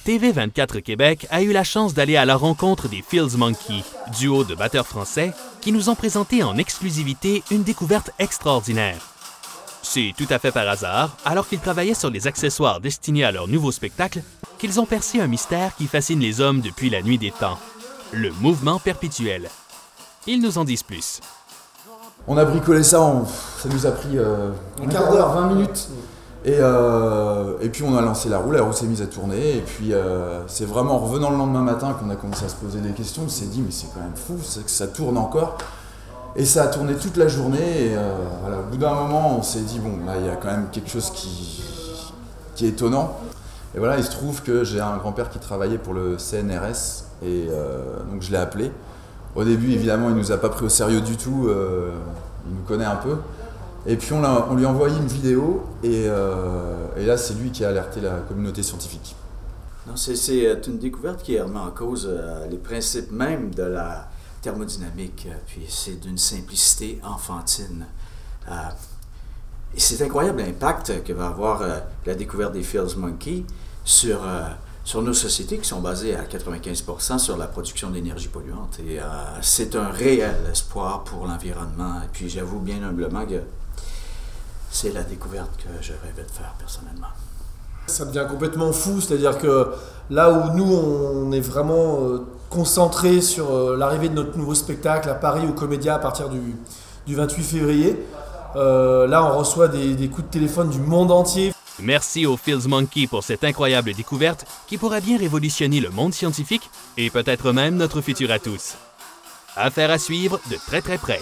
TV24 Québec a eu la chance d'aller à la rencontre des Fields Monkey, duo de batteurs français, qui nous ont présenté en exclusivité une découverte extraordinaire. C'est tout à fait par hasard, alors qu'ils travaillaient sur les accessoires destinés à leur nouveau spectacle, qu'ils ont percé un mystère qui fascine les hommes depuis la nuit des temps, le mouvement perpétuel. Ils nous en disent plus. On a bricolé ça, ça nous a pris un quart d'heure, 20 minutes. Et puis on a lancé la roue s'est mise à tourner. Et puis c'est vraiment en revenant le lendemain matin qu'on a commencé à se poser des questions. On s'est dit mais c'est quand même fou, c'est que ça tourne encore. Et ça a tourné toute la journée. Et voilà, au bout d'un moment, on s'est dit bon, là il y a quand même quelque chose qui est étonnant. Et voilà, il se trouve que j'ai un grand-père qui travaillait pour le CNRS. Et donc je l'ai appelé. Au début, évidemment, il ne nous a pas pris au sérieux du tout. Il nous connaît un peu. Et puis on lui a envoyé une vidéo et là c'est lui qui a alerté la communauté scientifique. C'est une découverte qui remet en cause les principes même de la thermodynamique, puis c'est d'une simplicité enfantine. Et c'est incroyable l'impact que va avoir la découverte des Fields Monkey sur nos sociétés qui sont basées à 95% sur la production d'énergie polluante. Et c'est un réel espoir pour l'environnement. Et puis j'avoue bien humblement que c'est la découverte que je rêvais de faire personnellement. Ça devient complètement fou, c'est-à-dire que là où nous on est vraiment concentrés sur l'arrivée de notre nouveau spectacle à Paris au Comédia à partir du 28 février, là on reçoit des coups de téléphone du monde entier. Merci aux Fields Monkey pour cette incroyable découverte qui pourrait bien révolutionner le monde scientifique et peut-être même notre futur à tous. Affaire à suivre de très très près.